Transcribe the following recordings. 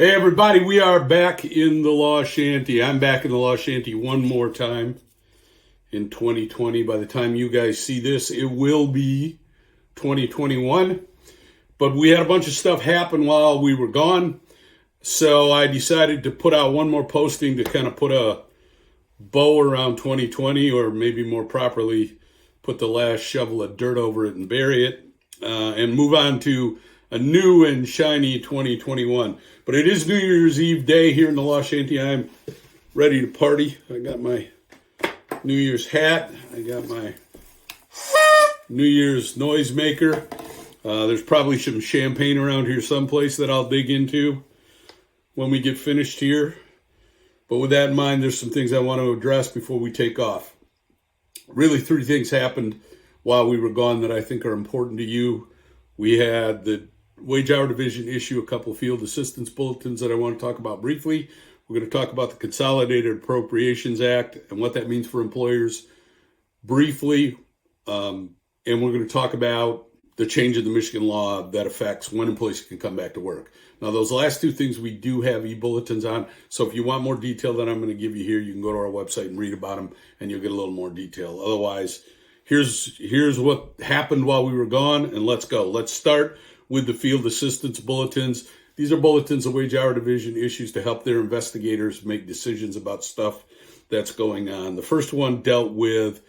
Hey everybody, we are back in the Law Shanty. I'm back in the Law Shanty one more time in 2020. By the time you guys see this, it will be 2021. But we had a bunch of stuff happen while we were gone. So I decided to put out one more posting to kind of put a bow around 2020, or maybe more properly, put the last shovel of dirt over it and bury it, and move on to a new and shiny 2021. But it is New Year's Eve day here in the Law Shanty. I'm ready to party. I got my New Year's hat. I got my New Year's noisemaker. There's probably some champagne around here someplace that I'll dig into when we get finished here. But with that in mind, there's some things I want to address before we take off. Really, three things happened while we were gone that I think are important to you. We had the Wage Hour Division issue a couple of field assistance bulletins that I want to talk about briefly. We're going to talk about the Consolidated Appropriations Act and what that means for employers briefly. And we're going to talk about the change in the Michigan law that affects when employees can come back to work. Now, those last two things we do have e-bulletins on. So if you want more detail than I'm going to give you here, you can go to our website and read about them, and you'll get a little more detail. Otherwise, here's what happened while we were gone, and let's go. Let's start with the field assistance bulletins. These are bulletins the Wage Hour Division issues to help their investigators make decisions about stuff that's going on. The first one dealt with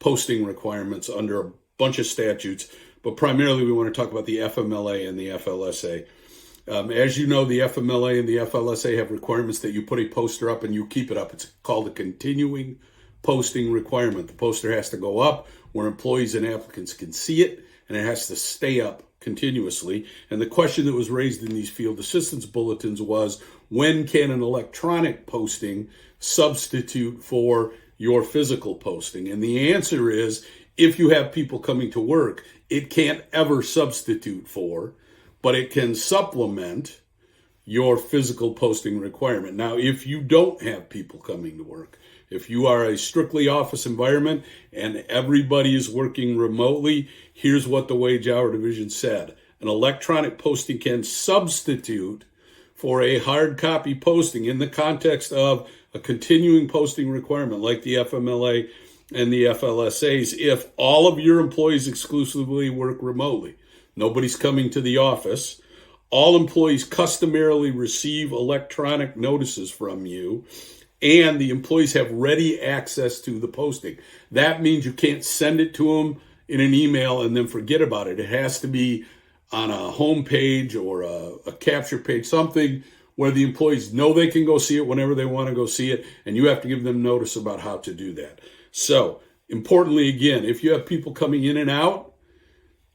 posting requirements under a bunch of statutes, but primarily we want to talk about the FMLA and the FLSA. As you know, the FMLA and the FLSA have requirements that you put a poster up and you keep it up. It's called a continuing posting requirement. The poster has to go up where employees and applicants can see it, and it has to stay up continuously. And the question that was raised in these field assistance bulletins was, when can an electronic posting substitute for your physical posting? And the answer is, if you have people coming to work, it can't ever substitute for, but it can supplement your physical posting requirement. Now, if you don't have people coming to work, if you are a strictly office environment and everybody is working remotely, here's what the Wage Hour Division said. An electronic posting can substitute for a hard copy posting in the context of a continuing posting requirement like the FMLA and the FLSAs if all of your employees exclusively work remotely. Nobody's coming to the office. All employees customarily receive electronic notices from you, and the employees have ready access to the posting. That means you can't send it to them in an email and then forget about it. It has to be on a home page or a capture page, something where the employees know they can go see it whenever they want to go see it, and you have to give them notice about how to do that. So, importantly, again, if you have people coming in and out,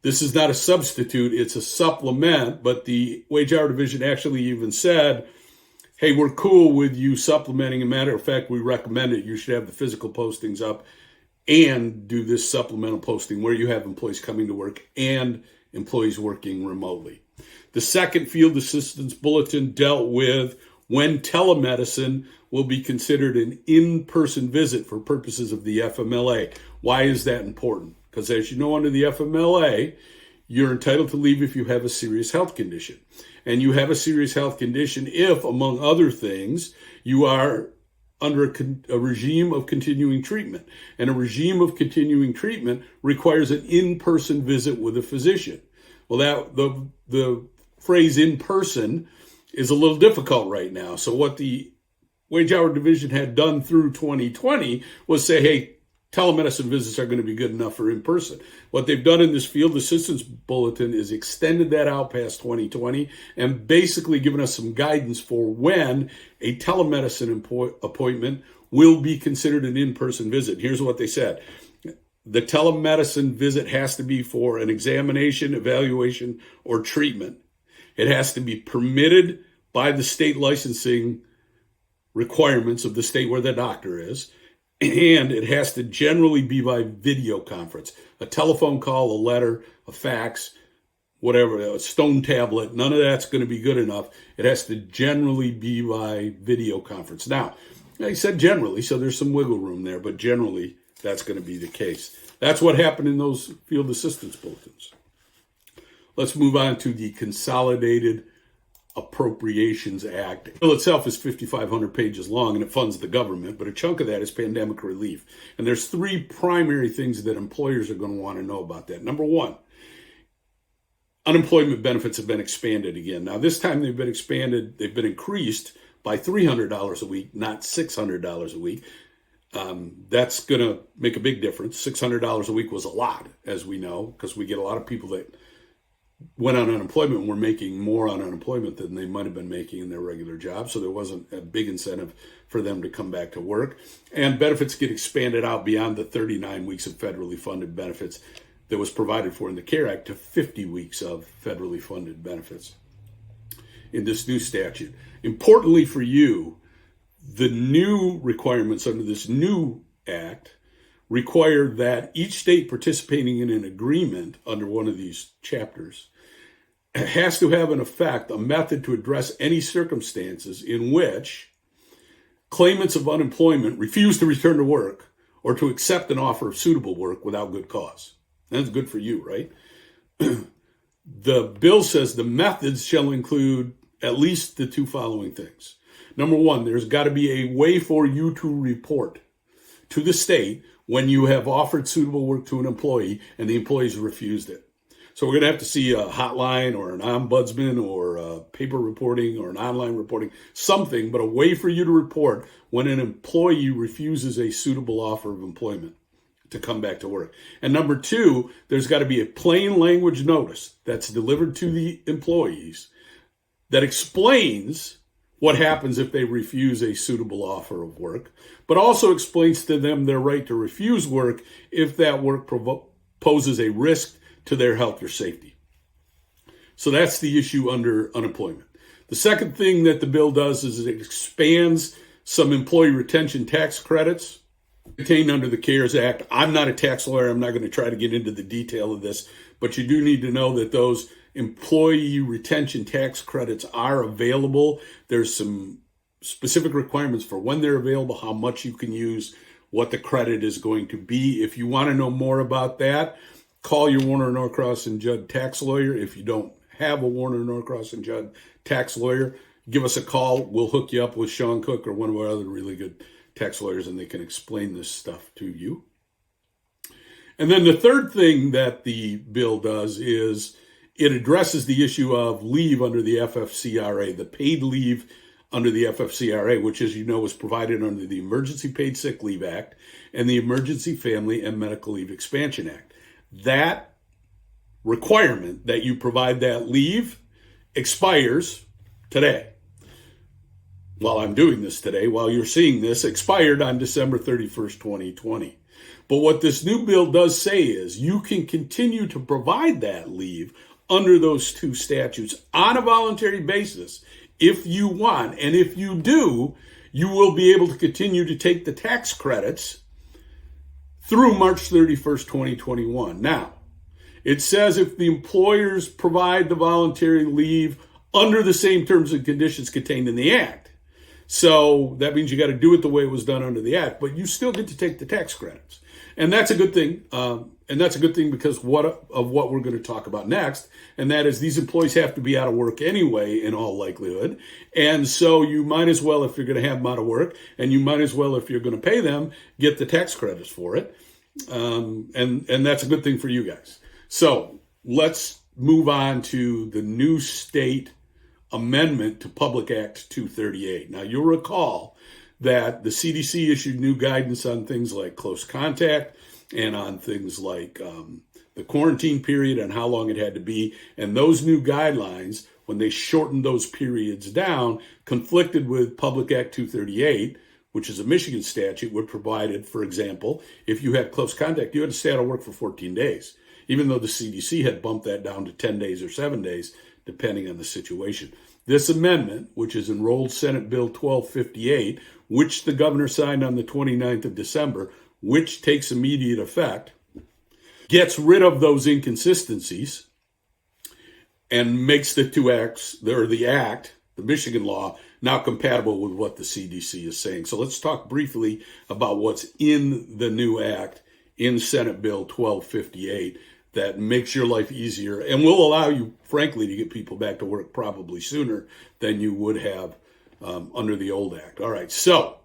this is not a substitute, it's a supplement, but the Wage Hour Division actually even said, hey, we're cool with you supplementing. As a matter of fact, we recommend it. You should have the physical postings up and do this supplemental posting where you have employees coming to work and employees working remotely. The second field assistance bulletin dealt with when telemedicine will be considered an in-person visit for purposes of the FMLA. Why is that important? Because as you know, under the FMLA, you're entitled to leave if you have a serious health condition. And you have a serious health condition if, among other things, you are under a regime of continuing treatment. And a regime of continuing treatment requires an in-person visit with a physician. Well, the phrase in person is a little difficult right now. So what the Wage Hour Division had done through 2020 was say, hey, telemedicine visits are going to be good enough for in person. What they've done in this field assistance bulletin is extended that out past 2020 and basically given us some guidance for when a telemedicine appointment will be considered an in-person visit. Here's what they said. The telemedicine visit has to be for an examination, evaluation, or treatment. It has to be permitted by the state licensing requirements of the state where the doctor is. And it has to generally be by video conference. A telephone call, a letter, a fax, whatever, a stone tablet, none of that's going to be good enough. It has to generally be by video conference. Now, I said generally, so there's some wiggle room there, but generally that's going to be the case. That's what happened in those field assistance bulletins. Let's move on to the Consolidated Appropriations Act. The bill itself is 5,500 pages long and it funds the government, but a chunk of that is pandemic relief. And there's three primary things that employers are going to want to know about that. Number one, unemployment benefits have been expanded again. Now, this time they've been increased by $300 a week, not $600 a week. That's going to make a big difference. $600 a week was a lot, as we know, because we get a lot of people that went on unemployment and were making more on unemployment than they might have been making in their regular job. So there wasn't a big incentive for them to come back to work. And benefits get expanded out beyond the 39 weeks of federally funded benefits that was provided for in the CARE Act to 50 weeks of federally funded benefits in this new statute. Importantly for you, the new requirements under this new act require that each state participating in an agreement under one of these chapters has to have in effect a method to address any circumstances in which claimants of unemployment refuse to return to work or to accept an offer of suitable work without good cause. That's good for you, right? The bill says the methods shall include at least the two following things. Number one, there's got to be a way for you to report to the state when you have offered suitable work to an employee and the employee's refused it. So we're going to have to see a hotline or an ombudsman or paper reporting or an online reporting, something, but a way for you to report when an employee refuses a suitable offer of employment to come back to work. And number two, there's got to be a plain language notice that's delivered to the employees that explains what happens if they refuse a suitable offer of work, but also explains to them their right to refuse work if that work poses a risk to their health or safety. So that's the issue under unemployment. The second thing that the bill does is it expands some employee retention tax credits contained under the CARES Act. I'm not a tax lawyer. I'm not going to try to get into the detail of this, but you do need to know that those employee retention tax credits are available. There's some specific requirements for when they're available, how much you can use, what the credit is going to be. If you want to know more about that, call your Warner Norcross and Judd tax lawyer. If you don't have a Warner Norcross and Judd tax lawyer, give us a call. We'll hook you up with Sean Cook or one of our other really good tax lawyers, and they can explain this stuff to you. And then the third thing that the bill does is it addresses the issue of leave under the FFCRA, the paid leave under the FFCRA, which, as you know, is provided under the Emergency Paid Sick Leave Act and the Emergency Family and Medical Leave Expansion Act. That requirement that you provide that leave expires today. While I'm doing this today, while you're seeing this, expired on December 31st, 2020. But what this new bill does say is you can continue to provide that leave under those two statutes on a voluntary basis if you want. And if you do, you will be able to continue to take the tax credits through March 31st, 2021. Now, it says if the employers provide the voluntary leave under the same terms and conditions contained in the Act. So that means you got to do it the way it was done under the Act, but you still get to take the tax credits. And that's a good thing. And that's a good thing because of what we're going to talk about next. And that is these employees have to be out of work anyway, in all likelihood. And so you might as well, if you're going to have them out of work, and you might as well, if you're going to pay them, get the tax credits for it. And that's a good thing for you guys. So let's move on to the new state amendment to Public Act 238. Now, you'll recall that the CDC issued new guidance on things like close contact and on things like the quarantine period and how long it had to be. And those new guidelines, when they shortened those periods down, conflicted with Public Act 238, which is a Michigan statute, which provided, for example, if you had close contact, you had to stay out of work for 14 days, even though the CDC had bumped that down to 10 days or 7 days, depending on the situation. This amendment, which is enrolled Senate Bill 1258, which the governor signed on the 29th of December, which takes immediate effect, gets rid of those inconsistencies and makes the two acts, or the act, the Michigan law, now compatible with what the CDC is saying. So let's talk briefly about what's in the new act in Senate Bill 1258 that makes your life easier and will allow you, frankly, to get people back to work probably sooner than you would have under the old act. All right, so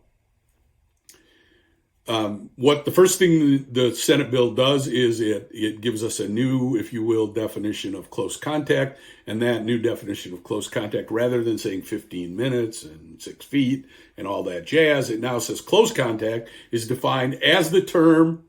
what the first thing the Senate bill does is it gives us a new, if you will, definition of close contact, and that new definition of close contact, rather than saying 15 minutes and 6 feet and all that jazz, it now says close contact is defined as the term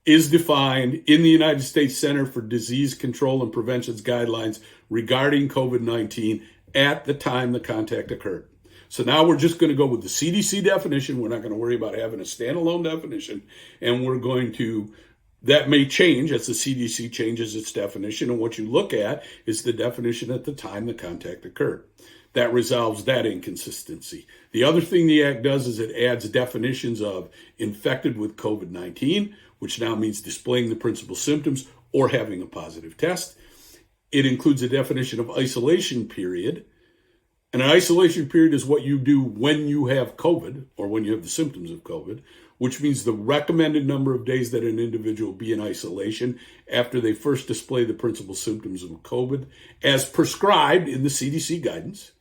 is defined in the United States Center for Disease Control and Prevention's guidelines regarding COVID-19 at the time the contact occurred. So now we're just going to go with the CDC definition. We're not going to worry about having a standalone definition. And we're going to, that may change as the CDC changes its definition. And what you look at is the definition at the time the contact occurred. That resolves that inconsistency. The other thing the Act does is it adds definitions of infected with COVID-19, which now means displaying the principal symptoms or having a positive test. It includes a definition of isolation period. And an isolation period is what you do when you have COVID or when you have the symptoms of COVID, which means the recommended number of days that an individual be in isolation after they first display the principal symptoms of COVID as prescribed in the CDC guidance.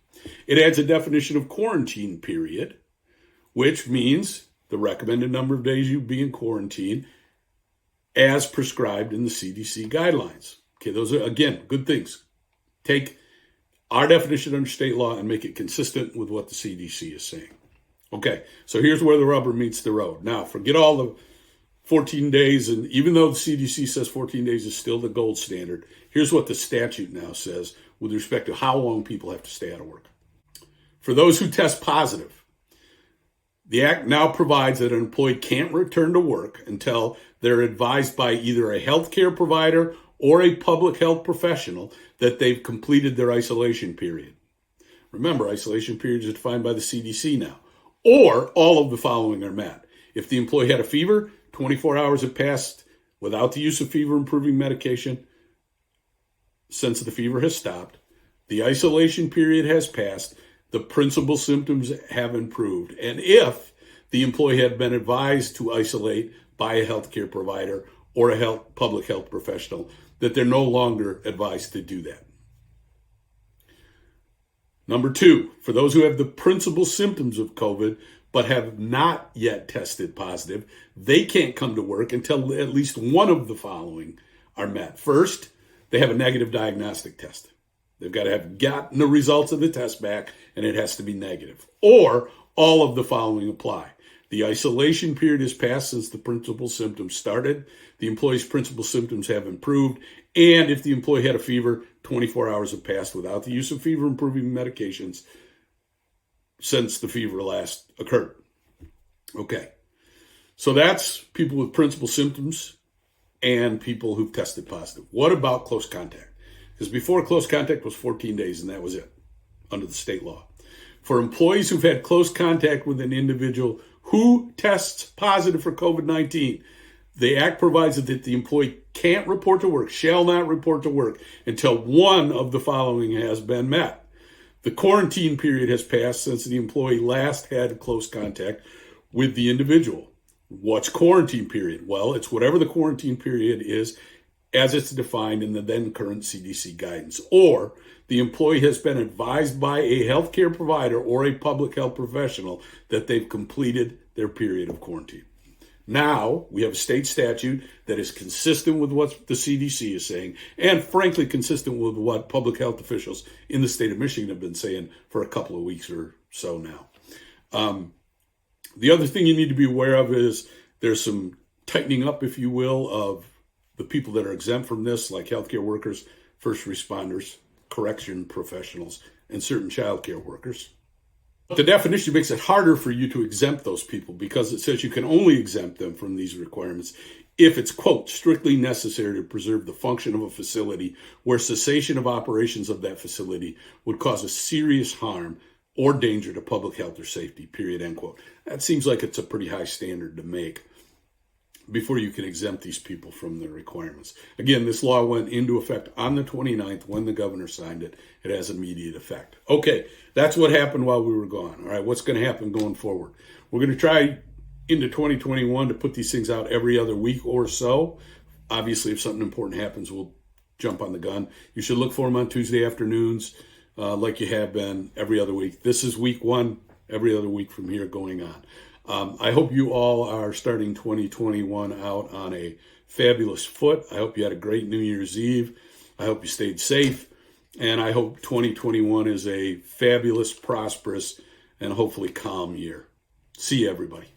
It adds a definition of quarantine period, which means the recommended number of days you be in quarantine as prescribed in the CDC guidelines. Okay, those are, again, good things. Take our definition under state law and make it consistent with what the CDC is saying. Okay, so here's where the rubber meets the road. Now, forget all the 14 days, and even though the CDC says 14 days is still the gold standard, here's what the statute now says with respect to how long people have to stay out of work. For those who test positive, the Act now provides that an employee can't return to work until they're advised by either a healthcare provider or a public health professional that they've completed their isolation period. Remember, isolation period is defined by the CDC now. Or all of the following are met. If the employee had a fever, 24 hours have passed without the use of fever-improving medication since the fever has stopped, the isolation period has passed, the principal symptoms have improved, and if the employee had been advised to isolate by a healthcare provider or a public health professional, that they're no longer advised to do that. Number two, for those who have the principal symptoms of COVID but have not yet tested positive, they can't come to work until at least one of the following are met. First, they have a negative diagnostic test. They've got to have gotten the results of the test back, and it has to be negative. Or all of the following apply. The isolation period has passed since the principal symptoms started. The employee's principal symptoms have improved. And if the employee had a fever, 24 hours have passed without the use of fever-improving medications since the fever last occurred. Okay. So that's people with principal symptoms and people who've tested positive. What about close contact? Because before, close contact was 14 days, and that was it under the state law. For employees who've had close contact with an individual who tests positive for COVID-19, the Act provides that the employee can't report to work, shall not report to work, until one of the following has been met. The quarantine period has passed since the employee last had close contact with the individual. What's quarantine period? Well, it's whatever the quarantine period is as it's defined in the then current CDC guidance. Or the employee has been advised by a healthcare provider or a public health professional that they've completed their period of quarantine. Now, we have a state statute that is consistent with what the CDC is saying, and frankly, consistent with what public health officials in the state of Michigan have been saying for a couple of weeks or so now. The other thing you need to be aware of is there's some tightening up, if you will, of the people that are exempt from this, like healthcare workers, first responders, correction professionals, and certain childcare workers. The definition makes it harder for you to exempt those people because it says you can only exempt them from these requirements if it's, quote, strictly necessary to preserve the function of a facility where cessation of operations of that facility would cause a serious harm or danger to public health or safety, period, end quote. That seems like it's a pretty high standard to make before you can exempt these people from the requirements. Again, this law went into effect on the 29th when the governor signed it. It has immediate effect. Okay, that's what happened while we were gone. All right, what's going to happen going forward? We're going to try into 2021 to put these things out every other week or so. Obviously, if something important happens, we'll jump on the gun. You should look for them on Tuesday afternoons, like you have been every other week. This is week 1, every other week from here going on. I hope you all are starting 2021 out on a fabulous foot. I hope you had a great New Year's Eve. I hope you stayed safe. And I hope 2021 is a fabulous, prosperous, and hopefully calm year. See you, everybody.